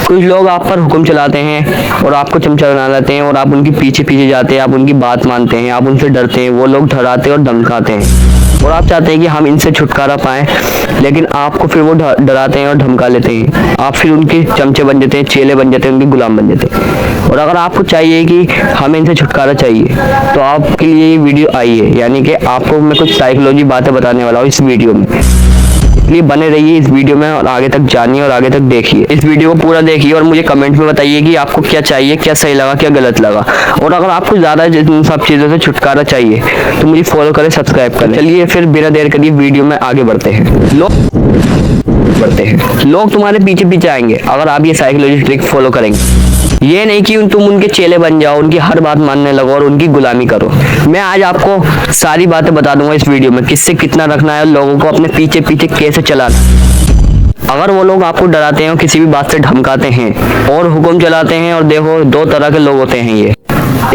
कुछ लोग आप पर हुक्म चलाते हैं और आपको चमचा बना लेते हैं और आप उनके पीछे पीछे जाते हैं, आप उनकी बात मानते हैं, आप उनसे डरते हैं। वो लोग डराते और धमकाते हैं और आप चाहते हैं कि हम इनसे छुटकारा पाएं, लेकिन आपको फिर वो डराते हैं और धमका लेते हैं। आप फिर उनके चमचे बन जाते हैं, चेले बन जाते हैं, उनके गुलाम बन जाते हैं। और अगर आपको चाहिए कि हमें इनसे छुटकारा चाहिए तो आपके लिए ये वीडियो आई है, यानी कि आपको मैं कुछ साइकोलॉजी बातें बताने वाला हूँ इस वीडियो में। इसलिए बने रहिए इस वीडियो में और आगे तक जानिए और आगे तक देखिए। इस वीडियो को पूरा देखिए और मुझे कमेंट में बताइए कि आपको क्या चाहिए, क्या सही लगा, क्या गलत लगा। और अगर आपको ज़्यादा इन सब चीज़ों से छुटकारा चाहिए तो मुझे फॉलो करें, सब्सक्राइब करें। चलिए फिर बिना देर करिए वीडियो में आगे बढ़ते हैं। लोग तुम्हारे पीछे पीछे आएंगे अगर आप ये साइकोलॉजी ट्रिक फॉलो करेंगे। ये नहीं कि तुम उनके चेले बन जाओ, उनकी हर बात मानने लगो और उनकी गुलामी करो। मैं आज आपको सारी बातें बता दूंगा इस वीडियो में, किससे कितना रखना है, लोगों को अपने पीछे पीछे कैसे चलाना है। अगर वो लोग आपको डराते हैं और किसी भी बात से धमकाते हैं और हुक्म चलाते हैं, और देखो दो तरह के लोग होते हैं ये,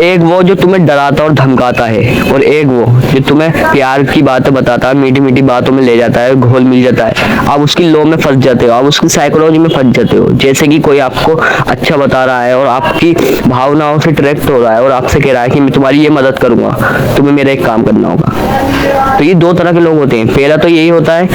एक वो जो तुम्हें डराता और धमकाता है और एक वो जो तुम्हें प्यार की बातें बताता है, मीठी मीठी बातों में ले जाता है, घोल मिल जाता है। आप उसकी लो में फंस जाते हो, आप उसकी साइकोलॉजी में फंस जाते हो। जैसे कि कोई आपको अच्छा बता रहा है और आपकी भावनाओं से ट्रैक्ट हो रहा है और आपसे कह रहा है कि मैं तुम्हारी ये मदद करूंगा, तुम्हें मेरा एक काम करना होगा। तो ये दो तरह के लोग होते हैं। पहला तो यही होता है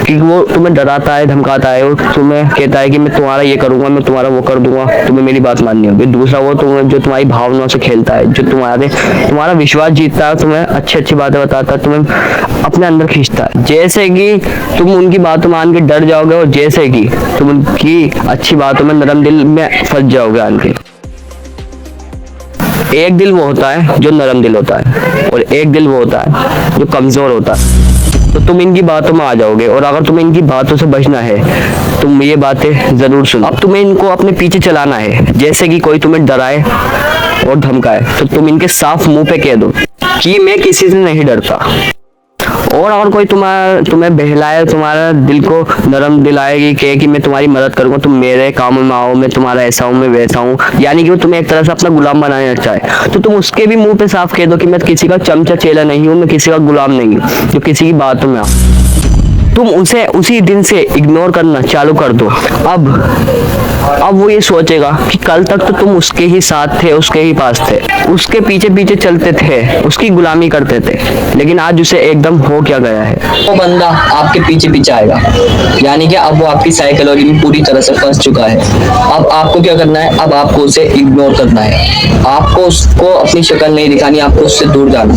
कि वो तुम्हें डराता है, धमकाता है और तुम्हें कहता है कि मैं तुम्हारा ये करूंगा, मैं तुम्हारा वो कर दूंगा, तुम्हें मेरी बात माननी होगी। दूसरा वो तुम्हें जो तुम्हारी भावनाओं से खेलता है, जो तुम्हारा विश्वास जीतता है, तुम्हें अच्छी अच्छी बातें बताता है, तुम्हें अपने अंदर खींचता है। जैसे कि तुम उनकी बातों मान के डर जाओगे और जैसे कि तुम उनकी अच्छी बातों में नरम दिल में फंस जाओगे आन के। एक दिल वो होता है जो नरम दिल होता है और एक दिल वो होता है जो कमजोर होता है। तो तुम इनकी बातों में आ जाओगे और अगर तुम्हें इनकी बातों से बचना है तुम ये बातें जरूर सुनो। अब तुम्हें इनको अपने पीछे चलाना है। जैसे कि कोई तुम्हें डराए और धमकाए तो तुम इनके साफ मुंह पे कह दो कि मैं किसी से नहीं डरता। और अगर कोई तुम्हें बहलाए, तुम्हारा दिल को नरम दिलाएगी, कहे कि मैं तुम्हारी मदद करूंगा, तुम मेरे कामों में आओ, मैं तुम्हारा ऐसा हूँ, मैं वैसा हूँ, यानी कि वो तुम्हें एक तरह से अपना गुलाम बनाना चाहे, तो तुम उसके भी मुंह पे साफ कह दो कि मैं किसी का चमचा चेला नहीं हूँ, मैं किसी का गुलाम नहीं हूँ जो किसी की बातों में आओ। तुम उसे उसी दिन से इग्नोर करना चालू कर दो। अब वो ये सोचेगा कि कल तक तो तुम उसके ही साथ थे, उसके ही पास थे, उसके पीछे पीछे चलते थे, उसकी गुलामी करते थे, लेकिन आज उसे एकदम हो क्या गया है, वो बंदा आपके पीछे पीछे आएगा। यानी कि अब वो आपकी साइकोलॉजी में पूरी तरह से फंस चुका है। अब आपको क्या करना है, अब आपको उसे इग्नोर करना है। आपको उसको अपनी शक्ल नहीं दिखानी, आपको उससे दूर जाना,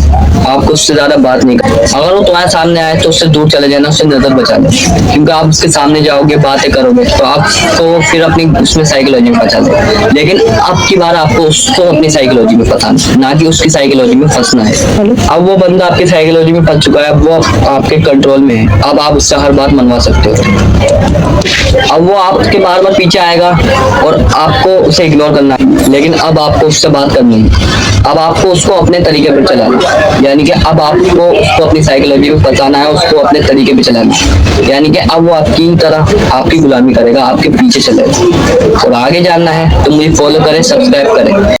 आपको उससे ज्यादा बात नहीं करनी। अगर वो तुम्हारे सामने आए तो उससे दूर चले जाना, उससे नजर बचा लो, क्योंकि आप उसके सामने जाओगे, बातें करोगे तो आपको फिर अपनी उसमें साइकोलॉजी में फंसा दे। लेकिन अब की बार आपको उसको अपनी साइकोलॉजी में फंसाना, ना कि उसकी साइकोलॉजी में फंसना है। अब वो बंदा आपकी साइकोलॉजी में फंस चुका है, वो आपके कंट्रोल में है। अब आप उससे हर बात मनवा सकते हो। अब वो आपके बार बार पीछे आएगा और आपको उसे इग्नोर करना है, लेकिन अब आपको उससे बात करनी है। अब आपको उसको अपने तरीके पर चलाना है, यानी कि अब आपको उसको अपनी साइकोलॉजी में फंसाना है, उसको अपने तरीके पे चलाना है। यानी कि अब वो आपकी तरह आपकी गुलामी करेगा, आपके पीछे चलेगा। और आगे जानना है तो मुझे फॉलो करें, सब्सक्राइब करें।